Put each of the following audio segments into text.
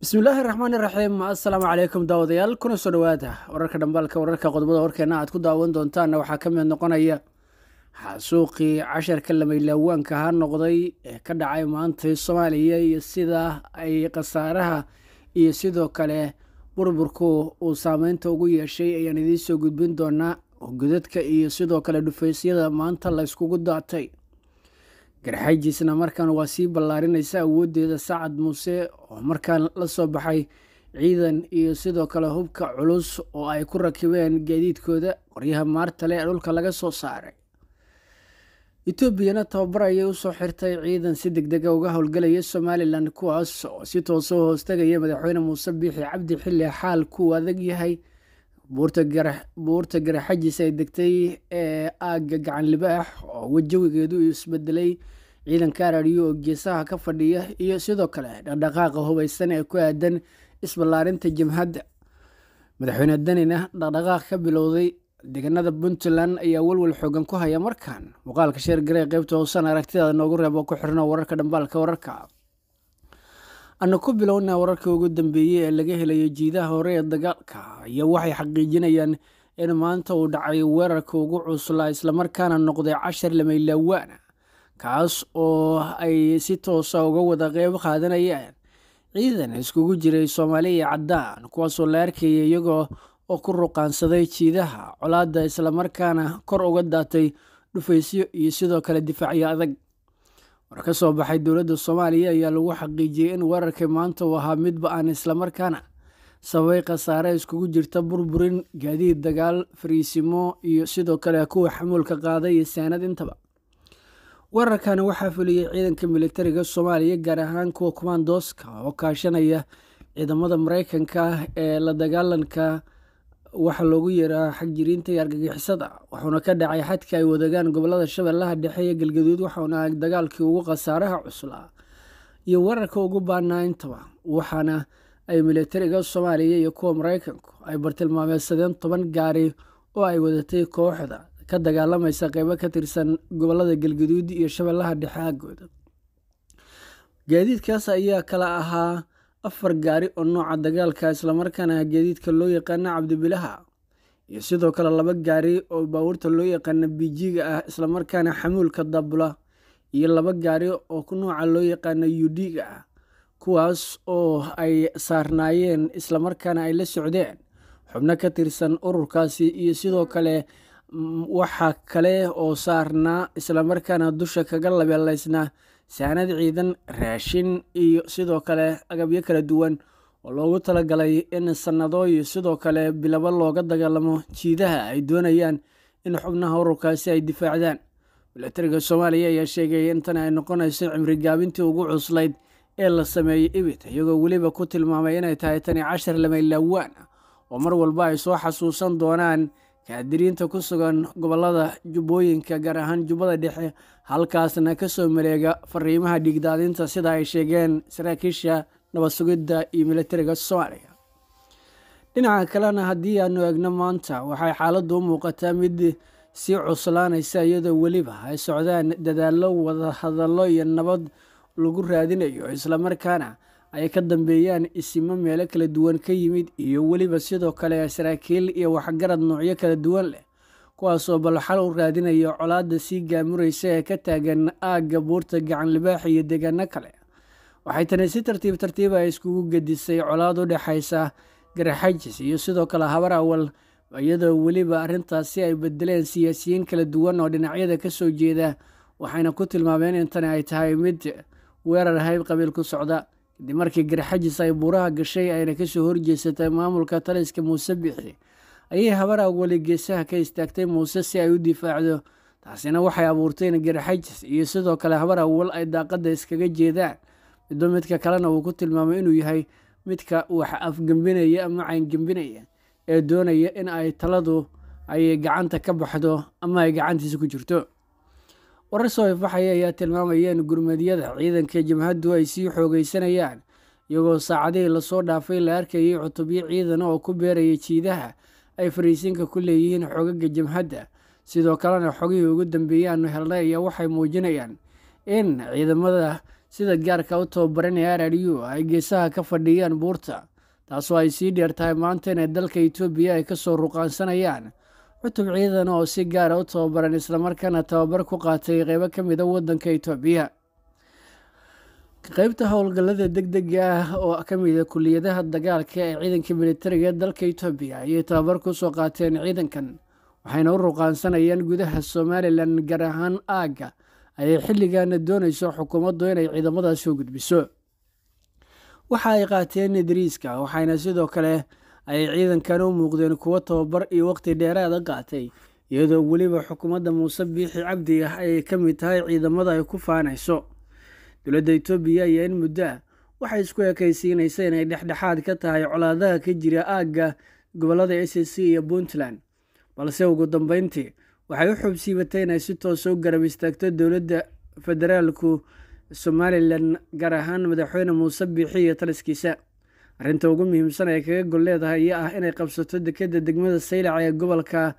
بسم الله الرحمن الرحيم السلام عليكم داوديال kuna soo dhawaada wararka dhambalka wararka qodobada warkeena aad ku daawan doontaan waxaa ka mid noqonaya xasuuqii casharka lamaylawaanka ha noqday ee ka dhacay maanta Soomaaliya iyo sida ay qasaaraha iyo sidoo kale burburku uu saameynta ugu yeeshay ayaan idiin soo gudbin doonaa godadka iyo sidoo kale dhufaysyada maanta la iskugu daatay garxaajisna markaan waa sii ballaarinaysa awoodeeda Sacad Muuse oo markaan la soo baxay ciidan iyo sidoo kale hubka culus oo ay ku rakibeen gaadiidkooda qoryaha maartale ee dhulka laga soo saaray Itoobiyana tababar ayay u soo xirtay ciidan si degdeg ah uga howlgalaya Somaliland kuwaas oo si toos ah hoostagaya madaxweyne Muuse Biixi Cabdi xilli xaal ku adag yahay buurta garxaajis ay degtay ee aaga gacan libaax oo wajigeedu isbedelay ciidanka raadiyo oo geesaha ka fadhiya iyo sidoo kale dhaqdhaqaaqa hubaysan ee ku aadan isballaarinta jimhadda madaxweyne danina dhaqdhaqaaq ka bilowday deegaanada Puntland ayaa walwal xoogan ku haya markaan muuqaalka sheer garay qaybta hoosan aragtida noogu reebo ku xirno wararka dhambalka wararka أنا كبلونا ورك وجود دنبيه اللي جه لي جيده هوري الدجالك يا وحي حقيقيا إن ما أنت ودعي ورك وجوع صلا إسلام كان النقد 10 لما يلوانا كاس أو أي ستة صاوجو دقيق خادنا إياه إذا إسكو جري الصومالية عدان كواس لاركي يجو أكرر قان صدي جيدها علاد إسلام كان كر وجداتي دفيسي يسيدو كلا دفاعية أذق warka soo baxay dowladda Soomaaliya ayaa lagu xaqiijiyay in wararka maanta uu ahaa mid ba'an isla markaana sabay qasaare iskugu jirta burburin gaadiid dagaal fariisimo iyo sidoo kale kuwa xamuulka qaaday saanad intaba wararkan waxaa fuliyay ciidanka militariga Soomaaliya gaar ahaan kuwa commandoska oo kaashanaya ciidamada Mareykanka ee la dagaalanka waxa loogu yeeraa xagjiriinta iyo argagixisada waxaana ka dhacay xadka ay wadagaan gobolada Shabeellaha Dhexe iyo Galgaduud waxaana dagaalkii ugu qasaaraha cuslaa iyo wararka ugu baanaayntaba waxaana ay militariga Soomaaliya iyo kuwa Mareykanku ay bartilmaameedsadeen 10 gaari oo ay wadatay kooxda ka dagaalamaysa qaybo ka tirsan gobolada Galgaduud iyo Shabeellaha Dhexe agooda gaadiidkaas ayaa kala ahaa 4 gaari oo nooca dagaalka isla markaana gaadiidka loo yaqaan Cabdibilaha iyo sidoo kale 2 gaari oo baabuurta loo yaqaan bijiga ah isla markaana xamuulka dabula iyo 2 gaari oo ku nooca loo yaqaan Yudiga ah kuwaas oo ay saarnaayeen isla markaana ay la socdeen xubno ka tirsan ururkaasi iyo sidoo kale waxa kale oo saarnaa isla markaana dusha kaga labeelaysna saanad ciidan raashin iyo sidoo kale agabyo kala duwan oo loogu talagalay in sanado iyo sidoo kale bilaba looga dagaalamo jiidaha ay doonayaan in xubnaha ururkaasi ay difaacdaan militariga Soomaaliya ayaa sheegay in tan ay noqonayso cimri gaabintii ugu cuslayd ee la sameeyay ibit iyagoo waliba ku tilmaamay inay tahay tan 10 lameylawaan oo mar walba ay soo xasuusan doonaan kaadiriinta ku sugan gobolada Jubbooyinka gaar ahaan Jubbada Dhexe halkaasna ka soo mareega fariimaha dhigdaadinta sida ay sheegeen saraakiisha nabad sugidda iyo militariga Soomaaliya dhinaca kalena haddii aanu eegno maanta waxay xaaladdu u muuqataa mid si cuslaanaysa iyadoo waliba ay socdaan dadaallo wada hadallo iyo nabad lagu raadinayo isla markaana ay ka dambeeyaan isimo meelo kala duwan ka yimid iyo waliba sidoo kale saraakiil iyo waxgarad noocyo kala duwan leh kuwaas oo balxal u raadinayo colaadda si gaamuraysa ee ka taagan aaga buurta gacan libaax iyo deegaano kale waxay tani si tartiib ah iskugu gadisay colaad u dhaxaysa garxaajis iyo sidoo kale habar awal iyadoo waliba arrintaasi ay bedeleen siyaasiyiin kala duwan oo dhinacyada ka soo jeeda waxayna ku tilmaameen in tani ay tahay mid weerar hayb qabiil ku socda kadib markii garxaajis ay buuraha gashay ayna ka soo horjeesatay maamulka taliska Muuse Biixi ayay habar awal geesaha ka istaagtay Muuse si ay u difaacdo taasina waxay abuurtay in garxaajis iyo sidoo kale habar awal ay daaqada iskaga jeedaan midka kalena uu ku tilmaamay inuu yahay midka wax afgambinaya ama cayn gambinaya ee doonaya in ay taladu ay gacanta ka baxdo ama ay gacantiisa ku jirto warar soo ifbaxaya ayaa tilmaamayeen gurmadiyada ciidanka jimhaddu ay sii xoogaysanayaan iyagoo saacadihii la soo dhaafay la arkayay cutubyo ciidan oo ku beeraya jiidaha ay fariisinka ku leeyihiin xogaga jimhadda sidoo kalena xogihii ugu dambeeyay aanu helnay ayaa waxay muujinayaan in ciidamada sida gaarka u tababaranaya RRU ay geesaha ka fadhiyaan buurta, taasoo ay sii dheertahay maanta inay dalka Itoobiya ay kasoo ruqaansanayaan cutub ciidan oo si gaara u tababaran islamarkaana tababar ku qaatay qeybo ka mid a waddanka Itoobiya. qaybta howlgallada degdega ah oo ka mid a kulliyadaha dagaalka ee ciidanka militariga ee dalka Itoobiya ayay tababar ku soo qaateen ciidankan, waxayna u ruqaansanayaan gudaha Somaliland, gaar ahaan aagga ayay xilligan doonayso xukuumaddu inay ciidamadaasi u gudbiso. waxa ay qaateen Idriiska, waxayna sidoo kale ay ciidankan u muuqdeen kuwo tababar iyo waqti dheeraada qaatay, iyadoo weliba xukuumadda Muuse Biixi Cabdi ay ka mid tahay ciidamada ay ku faanayso. dowladda Itoobiya ayaa in muddo ah waxay isku ekaysiinaysa inay dhexdhexaad ka tahay colaadaha ka jira aagga gobollada SSC iyo Puntland, balse ugu dambeyntii waxay u xubsiibatay inay si toos u garab istaagto dowladda federaalku Somaliland, gaar ahaan madaxweyne Muuse Biixi iyo taliskiisa. arrinta ugu muhiimsan ee kaga gol leedahay ayaa ah inay qabsato dekedda degmada Saylac ee gobolka,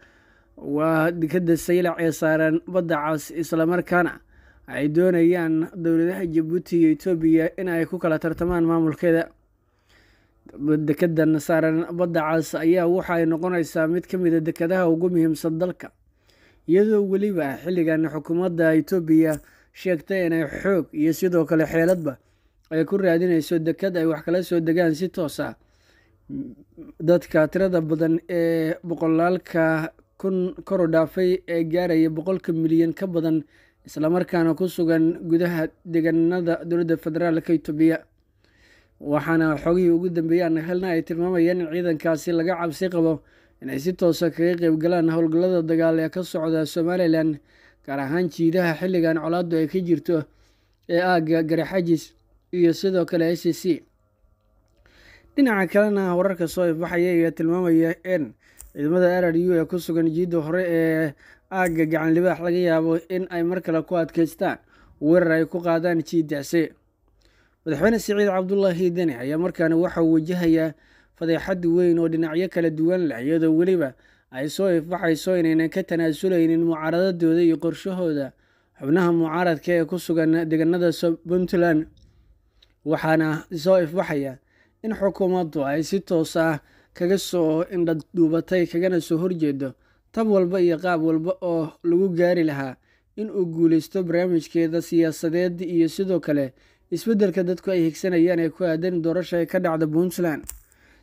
waa dekedda Saylac ee saaran badda cas, islamarkaana ay doonayaan dowladaha Jabuuti iyo Itoobiya in ay ku kala tartamaan maamulkeeda. dekedan saaran badda cas ayaa waxa ay noqonaysaa mid ka mid a dekedaha ugu muhiimsan dalka, iyadoo weliba xilligan xukuumadda Itoobiya sheegtay inay xoog iyo sidoo kale xeeladba ay ku raadinayso deked ay wax kala soo degaan si toos ah. dadka tirada badan ee boqolaalka kun kor u dhaafay ee gaaraya 100 milyan ka badan, islamarkaana ku sugan gudaha deegaanada dowladda federaalka Itoobiya. waxaana xogihii ugu dambeeyaan helna ay tilmaamayaan in ciidankaasi laga cabsi qabo inay si toosa kaga qayb galaan howlgallada dagaal ee ka socda Somaliland, gaar ahaan jiidaha xilligan colaaddu ay ka jirto ee aagga Garxajis iyo sidoo kale SSC. dhinaca kalena wararka soo ifbaxaya ayaa tilmaamaya in ciidamada RRU ee ku sugan jiidda hore ee aagga gacan libaax laga yaabo in ay mar kale ku adkaystaan weerar ay ku qaadaan jiiddaasi. madaxweyne Siciid Cabdullaahi Deni ayaa markaana waxa uu wajahayaa fadeexad weyn oo dhinacyo kala duwan leh, iyadoo weliba ay soo ifbaxayso inaynan ka tanaasuleynin mucaaradadooda iyo qorshahooda xubnaha mucaaradka ee ku sugan deegaanada Puntland. waxaana soo ifbaxaya in xukuumaddu ay si toos ah kaga soo indhaduubatay kagana soo horjeedo tab walba iyo qaab walba oo lagu gaari lahaa in uu guuleysto barnaamijkeeda siyaasadeed iyo sidoo kale isbeddelka dadku ay higsanayaan ee ku aadan doorasho ay ka dhacda Puntland.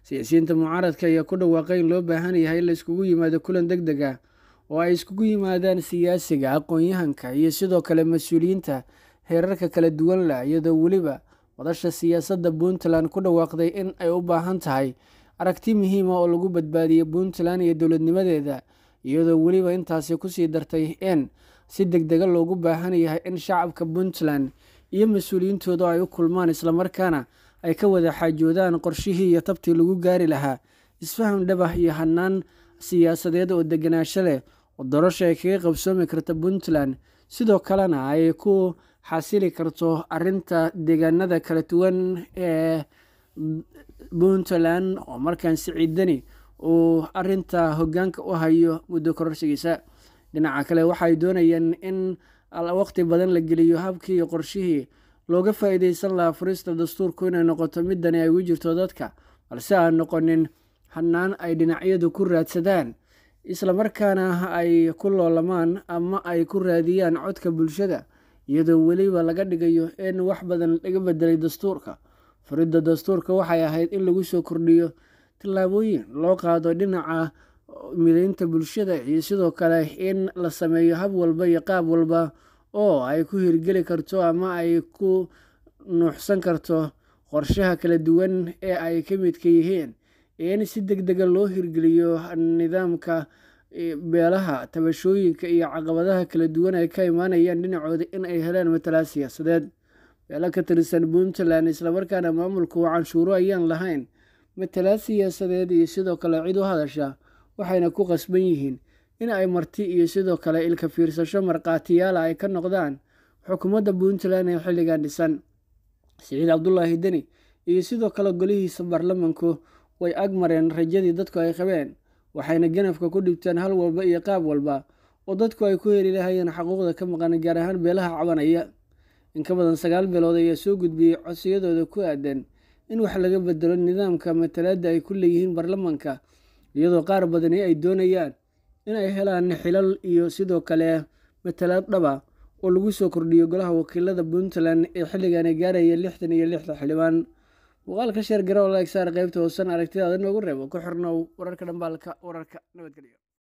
siyaasiyiinta mucaaradka ayaa ku dhawaaqay in loo baahan yahay in la iskugu yimaado kulan degdeg ah oo ay iskugu yimaadaan siyaasiga, aqoon-yahanka iyo sidoo kale mas-uuliyiinta heerarka kala duwan leh, iyadoo weliba wadasha siyaasadda Puntland ku dhawaaqday in ay u baahan tahay aragti muhiim ah oo lagu badbaadiyo Puntland iyo dowladnimadeeda, iyadoo weliba intaasi kusii dartay in si degdega loogu baahan yahay in shacabka Puntland iyo mas-uuliyiintoodu ay u kulmaan, islamarkaana ay ka wada xaajoodaan qorshihii iyo tabtii lagu gaari lahaa isfaham dhab ah iyo hanaan siyaasadeed oo degenaansho leh oo doorasho ay kaga qabsoomi karta Puntland, sidoo kalena ay ku xasili karto arrinta deegaanada kala duwan ee Puntland oo markaan Siciid Deni uu arrinta hoggaanka u hayo muddo kororsigiisa. dhinaca kale waxay doonayaan in waqti badan la geliyo habkii iyo qorshihii looga faa'iideysan lahaa furista dastuurku inay noqoto midani ay ugu jirto dadka, balse aan noqonin hanaan ay dhinacyadu ku raadsadaan, islamarkaana ay ku loolamaan ama ay ku raadiyaan codka bulshada, iyadoo weliba laga dhigayo in wax badan laga bedelay dastuurka. furidda dastuurka waxay ahayd in lagu soo kordhiyo tallaabooyin loo qaado dhinaca mideynta bulshada iyo sidoo kale in la sameeyo hab walba iyo qaab walba oo ay ku hirgeli karto ama ay ku nuuxsan karto qorshaha kala duwan ee ay ka midka yihiin in si degdega loo hirgeliyo nidaamka beelaha, tabashooyinka iyo caqabadaha kala duwan ay ka imaanayaan dhinacooda in ay helaan matalaad siyaasadeed. beelo ka tirsan Puntland islamarkaana maamulku canshuuro ayaan lahayn matalaad siyaasadeed iyo sidoo kale cid u hadasha, waxayna ku qasban yihiin in ay marti iyo sidoo kale ilka fiirsasho marqaatiyaala ay ka noqdaan xukuumadda Puntland ee xilligan dhisan. Siciid Cabdullaahi Deni iyo sidoo kale golihiisa baarlamanku way agmareen rajadii dadku ay qabeen, waxayna ganafka ku dhibteen hal walba iyo qaab walba oo dadku ay ku heli lahayeen xuquuqda ka maqan, gaar ahaan beelaha cabanaya. In ka badan 9 bilood ayaa soo gudbiyey codsiyadooda ku aadan in wax laga bedelo nidaamka matalaadda ay ku leeyihiin baarlamaanka, iyadoo qaar badani ay doonayaan in ay helaan xilal iyo sidoo kale matalaad dhab ah oo lagu soo kordhiyo golaha wakiilada Puntland ee xilligan ay gaaraya 66 xildhibaan. Muuqaalka sheer garow like saar qaybta hoosan aragtidaada noogu reebo ku xirnow wararka dhambaalka wararka nabadgelyo.